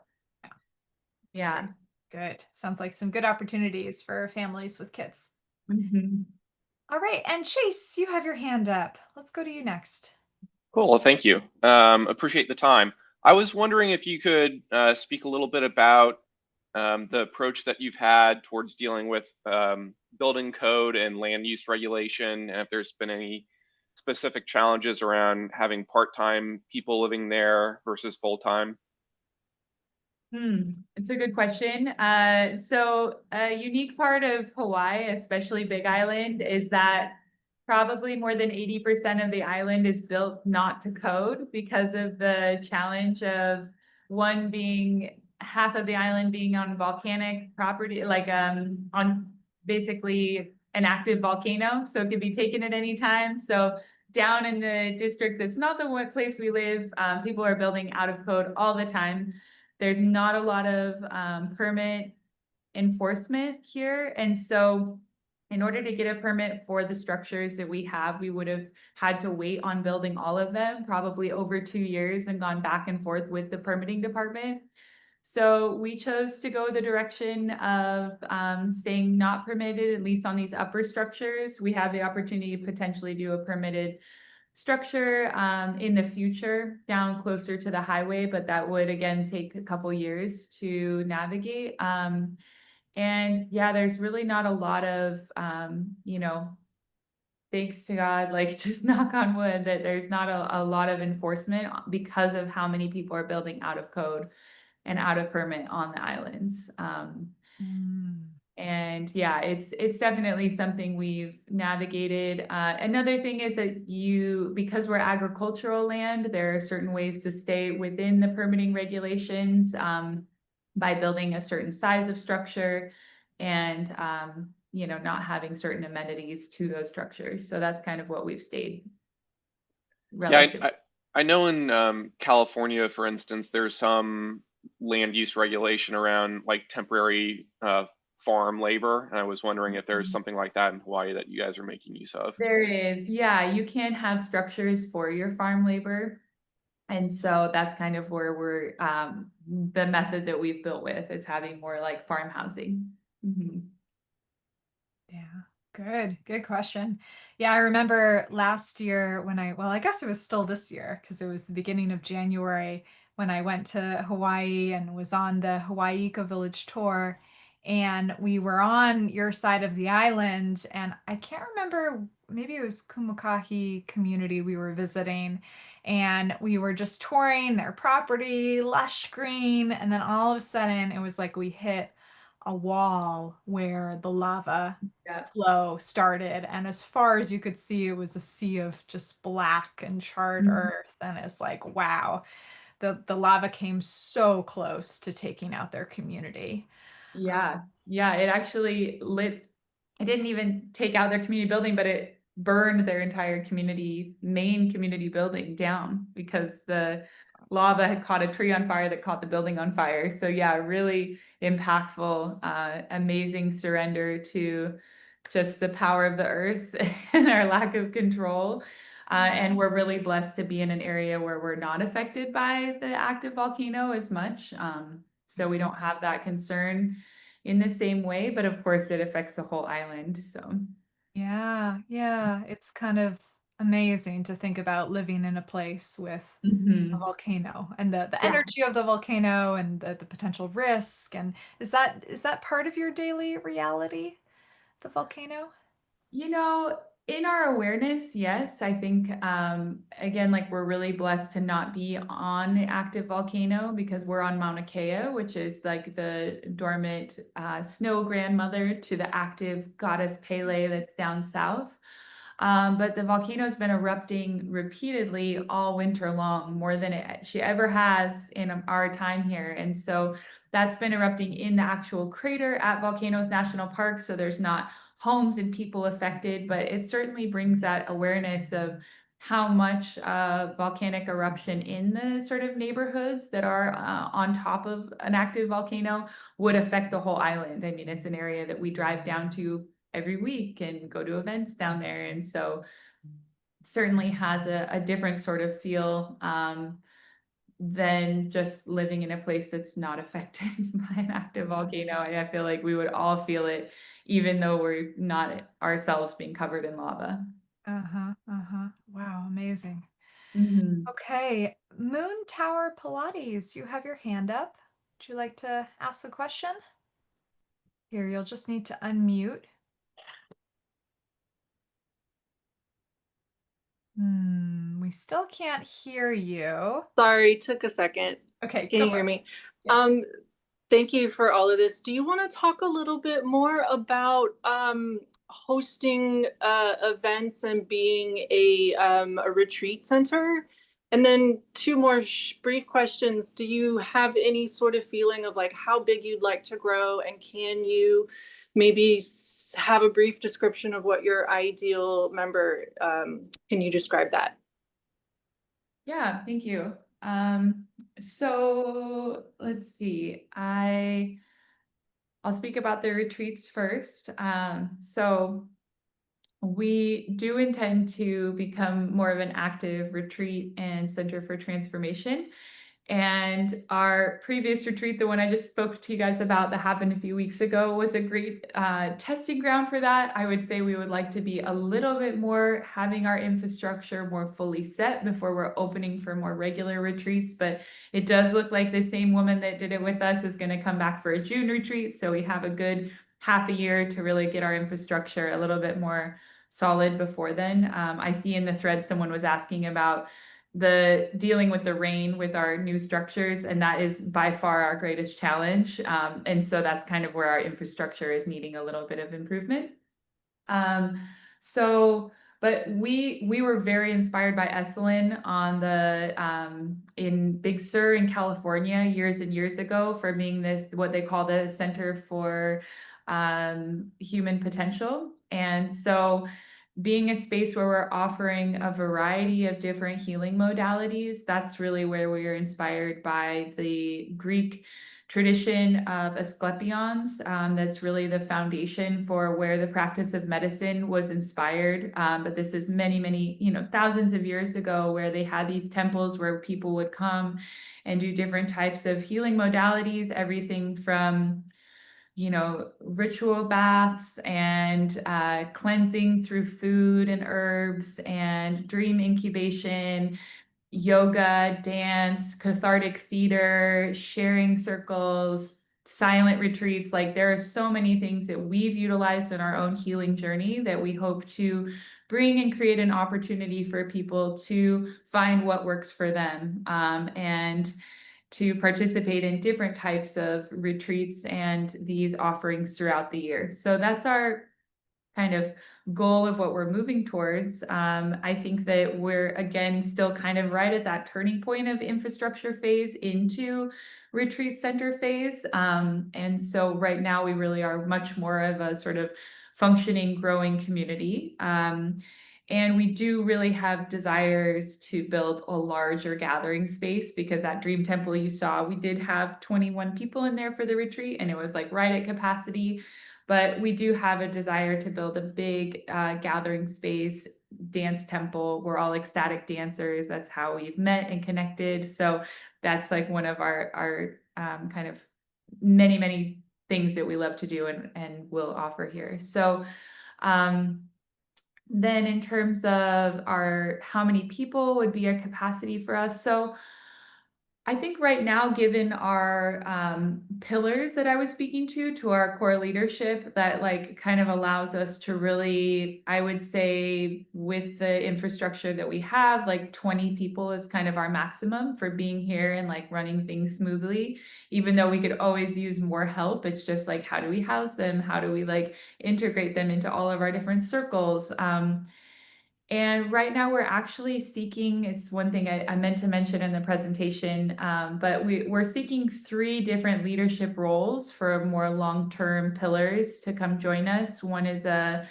yeah. Good. Sounds like some good opportunities for families with kids. Mhm. All right, and Chase, you have your hand up. Let's go to you next. Cool. Well, thank you. Appreciate the time. I was wondering if you could speak a little bit about the approach that you've had towards dealing with building code and land use regulation, and if there's been any specific challenges around having part-time people living there versus full-time. It's a good question. So a unique part of Hawaii, especially Big Island, is that probably more than 80% of the island is built not to code because of the challenge of one being half of the island being on volcanic property, like on basically an active volcano. So it could be taken at any time. So down in the district that's not the one place we live, people are building out of code all the time. There's not a lot of permit enforcement here. And so in order to get a permit for the structures that we have, we would have had to wait on building all of them, probably over 2 years, and gone back and forth with the permitting department. So we chose to go the direction of staying not permitted, at least on these upper structures. We have the opportunity to potentially do a permitted structure in the future down closer to the highway, but that would again take a couple years to navigate. And yeah, there's really not a lot of, thanks to God, like just knock on wood, that there's not a lot of enforcement because of how many people are building out of code and out of permit on the islands. And yeah, it's definitely something we've navigated. Another thing is that because we're agricultural land, there are certain ways to stay within the permitting regulations by building a certain size of structure and not having certain amenities to those structures. So that's kind of what we've stayed relative. Yeah, I know in California, for instance, there's some land use regulation around like temporary farm labor, and I was wondering if there's something like that in Hawaii that you guys are making use of. There is, yeah, you can have structures for your farm labor. And so that's kind of where we're, the method that we've built with is having more like farm housing. Yeah, good question. Yeah, I remember last year when I guess it was still this year because it was the beginning of January when I went to Hawaii and was on the Hawaii Ecovillage Tour. And we were on your side of the island, and I can't remember, maybe it was Kumukahi community we were visiting, and we were just touring their property, lush green, and then all of a sudden it was like we hit a wall where the lava flow started, and as far as you could see, it was a sea of just black and charred earth, and it's like, wow, the lava came so close to taking out their community. Yeah, it actually it didn't even take out their community building, but it burned their entire main community building down because the lava had caught a tree on fire that caught the building on fire. So yeah, really impactful, amazing surrender to just the power of the earth and our lack of control. And we're really blessed to be in an area where we're not affected by the active volcano as much. So we don't have that concern in the same way, but of course it affects the whole island. So yeah, it's kind of amazing to think about living in a place with a volcano and the energy of the volcano and the potential risk. And is that part of your daily reality, the volcano? In our awareness, yes, I think, again, like we're really blessed to not be on the active volcano because we're on Mauna Kea, which is like the dormant snow grandmother to the active goddess Pele that's down south. But the volcano's been erupting repeatedly all winter long, more than she ever has in our time here. And so that's been erupting in the actual crater at Volcanoes National Park. So there's not homes and people affected, but it certainly brings that awareness of how much volcanic eruption in the sort of neighborhoods that are on top of an active volcano would affect the whole island. I mean, it's an area that we drive down to every week and go to events down there. And so certainly has a different sort of feel than just living in a place that's not affected by an active volcano. I feel like we would all feel it, even though we're not ourselves being covered in lava. Wow, amazing. Mhm. Okay, Moon Tower Pilates, you have your hand up. Would you like to ask a question? Here, you'll just need to unmute. We still can't hear you. Sorry, took a second. Okay, Can go you for hear it. me? Yes. Thank you for all of this. Do you want to talk a little bit more about hosting events and being a retreat center? And then two more brief questions. Do you have any sort of feeling of like how big you'd like to grow? And can you maybe have a brief description of what your ideal member, can you describe that? Yeah, thank you. So let's see. I'll speak about the retreats first. So we do intend to become more of an active retreat and center for transformation. And our previous retreat, the one I just spoke to you guys about that happened a few weeks ago, was a great testing ground for that. I would say we would like to be a little bit more having our infrastructure more fully set before we're opening for more regular retreats. But it does look like the same woman that did it with us is going to come back for a June retreat. So we have a good half a year to really get our infrastructure a little bit more solid before then. I see in the thread someone was asking about the dealing with the rain with our new structures, and that is by far our greatest challenge. And so that's kind of where our infrastructure is needing a little bit of improvement. But we were very inspired by Esalen on the in Big Sur in California years and years ago for being this what they call the Center for Human Potential. And so being a space where we're offering a variety of different healing modalities, that's really where we are inspired by the Greek tradition of Asclepions. That's really the foundation for where the practice of medicine was inspired. But this is many, many, thousands of years ago where they had these temples where people would come and do different types of healing modalities, everything from ritual baths and cleansing through food and herbs and dream incubation, yoga, dance, cathartic theater, sharing circles, silent retreats. Like there are so many things that we've utilized in our own healing journey that we hope to bring and create an opportunity for people to find what works for them. And to participate in different types of retreats and these offerings throughout the year. So that's our kind of goal of what we're moving towards. I think that we're, again, still kind of right at that turning point of infrastructure phase into retreat center phase. And so right now we really are much more of a sort of functioning, growing community. And we do really have desires to build a larger gathering space because that Dream Temple you saw, we did have 21 people in there for the retreat and it was like right at capacity. But we do have a desire to build a big gathering space, dance temple. We're all ecstatic dancers. That's how we've met and connected. So that's like one of our kind of many, many things that we love to do and will offer here. So then in terms of how many people would be a capacity for us. So I think right now, given our pillars that I was speaking to our core leadership, that like kind of allows us to really, I would say with the infrastructure that we have, like 20 people is kind of our maximum for being here and like running things smoothly, even though we could always use more help. It's just like, how do we house them? How do we like integrate them into all of our different circles? And right now we're actually seeking, it's one thing I meant to mention in the presentation, but we're seeking 3 different leadership roles for more long-term pillars to come join us. One is a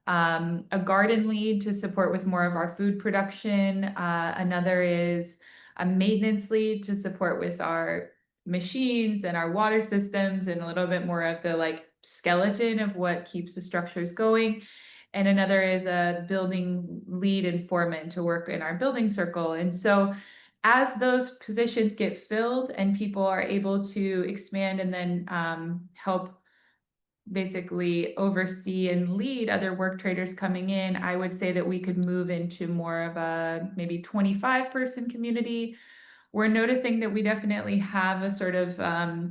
garden lead to support with more of our food production. Another is a maintenance lead to support with our machines and our water systems and a little bit more of the like skeleton of what keeps the structures going. And another is a building lead and foreman to work in our building circle. And so as those positions get filled and people are able to expand and then help basically oversee and lead other work traders coming in, I would say that we could move into more of a maybe 25-person community. We're noticing that we definitely have a sort of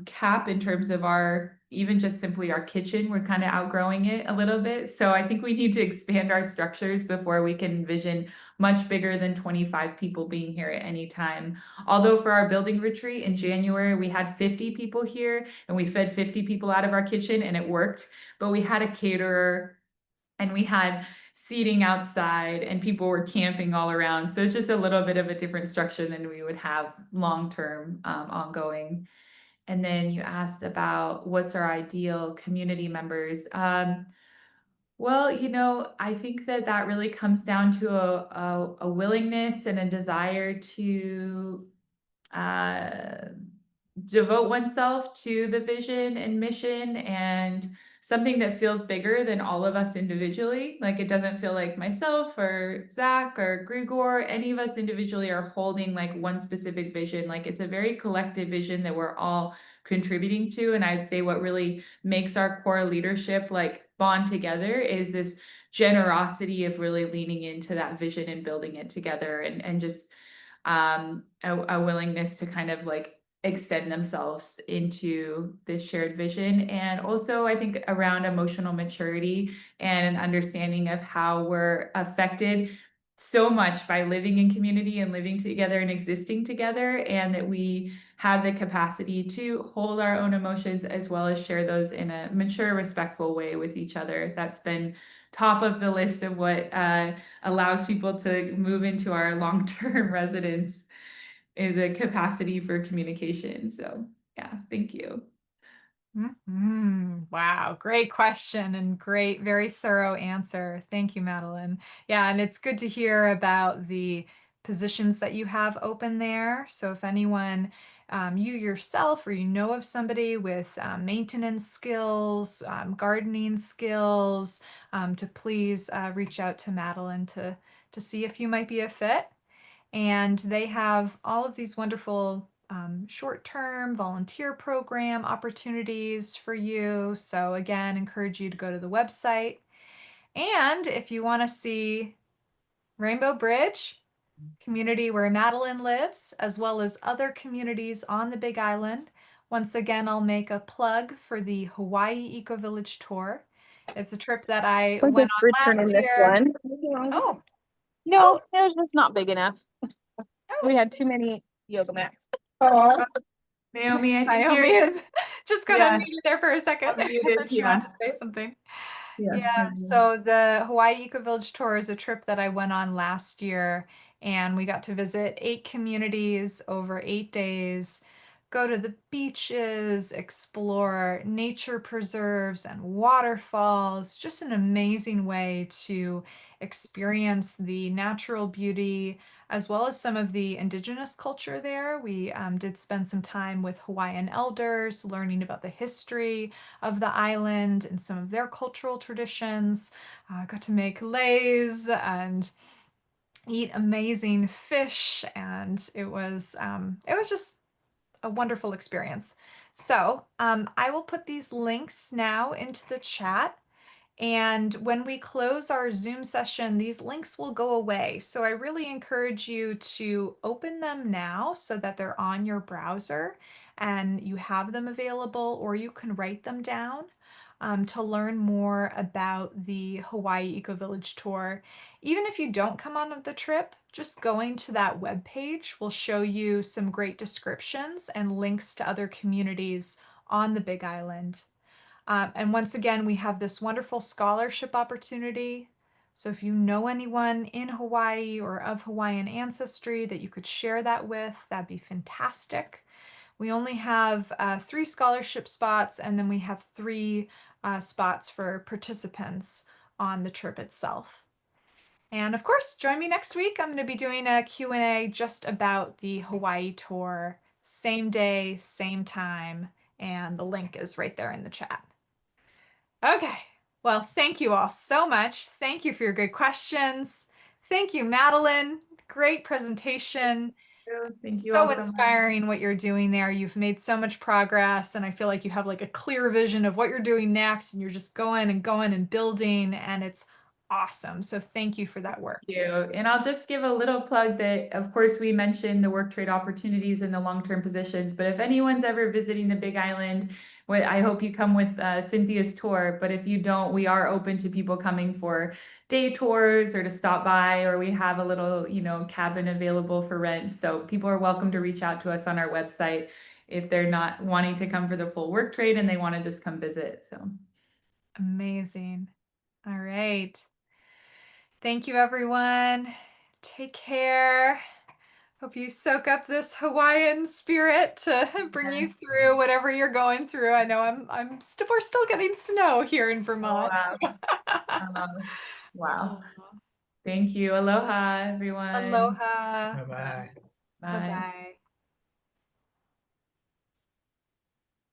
cap in terms of our, even just simply our kitchen. We're kind of outgrowing it a little bit. So I think we need to expand our structures before we can envision much bigger than 25 people being here at any time. Although for our building retreat in January, we had 50 people here and we fed 50 people out of our kitchen and it worked. But we had a caterer and we had seating outside and people were camping all around. So it's just a little bit of a different structure than we would have long-term ongoing. And then you asked about what's our ideal community members. Well, I think that that really comes down to a willingness and a desire to uh, devote oneself to the vision and mission and something that feels bigger than all of us individually. Like it doesn't feel like myself or Zach or Grigor, any of us individually are holding like one specific vision. Like it's a very collective vision that we're all contributing to. And I'd say what really makes our core leadership like bond together is this generosity of really leaning into that vision and building it together and just a willingness to kind of like extend themselves into this shared vision. And also, I think around emotional maturity and an understanding of how we're affected so much by living in community and living together and existing together, and that we have the capacity to hold our own emotions as well as share those in a mature, respectful way with each other. That's been top of the list of what allows people to move into our long-term residence is a capacity for communication. So yeah, thank you. Wow, great question and great, very thorough answer. Thank you, Madeline. Yeah, and it's good to hear about the positions that you have open there. So if anyone, you yourself or you know of somebody with maintenance skills, gardening skills, to please reach out to Madeline to see if you might be a fit. And they have all of these wonderful short-term volunteer program opportunities for you. So again, encourage you to go to the website. And if you want to see Rainbow Bridge, community where Madeline lives, as well as other communities on the Big Island, once again, I'll make a plug for the Hawaii Ecovillage Tour. It's a trip that I We're went just on last returning this year. one. Oh, No, oh, it was just not big enough. oh. We had too many yoga mats. Oh. Naomi, I think Naomi is just got yeah, unmuted there for a second. unmuted, She yeah. wanted to say something. Yeah. Yeah, so the Hawaii Ecovillage Tour is a trip that I went on last year, and we got to visit 8 communities over 8 days, go to the beaches, explore nature preserves and waterfalls. Just an amazing way to experience the natural beauty as well as some of the indigenous culture there. We did spend some time with Hawaiian elders, learning about the history of the island and some of their cultural traditions. Got to make leis and eat amazing fish, and it was just a wonderful experience. So I will put these links now into the chat. And when we close our Zoom session, these links will go away. So I really encourage you to open them now so that they're on your browser and you have them available, or you can write them down to learn more about the Hawaii Ecovillage Tour. Even if you don't come on the trip, just going to that webpage will show you some great descriptions and links to other communities on the Big Island. And once again, we have this wonderful scholarship opportunity. So if you know anyone in Hawaii or of Hawaiian ancestry that you could share that with, that'd be fantastic. We only have 3 scholarship spots, and then we have 3 spots for participants on the trip itself. And of course, join me next week. I'm going to be doing a Q&A just about the Hawaii tour, same day, same time, and the link is right there in the chat. Okay, well, thank you all so much. Thank you for your good questions. Thank you, Madeline. Great presentation. Thank you all So so much. inspiring what you're doing there. You've made so much progress, and I feel like you have like a clear vision of what you're doing next, and you're just going and going and building, and it's awesome. So thank you for that work. You. And I'll just give a little plug that, of course, we mentioned the work trade opportunities and the long-term positions, but if anyone's ever visiting the Big Island, I hope you come with Cynthia's tour, but if you don't, we are open to people coming for day tours or to stop by, or we have a little, cabin available for rent. So people are welcome to reach out to us on our website if they're not wanting to come for the full work trade and they want to just come visit. So Amazing. All right. Thank you, everyone. Take care. Hope you soak up this Hawaiian spirit to bring you through whatever you're going through. I know we're still getting snow here in Vermont. wow. So. Wow. Thank you. Aloha, everyone. Aloha. Bye bye. Bye. Bye-bye.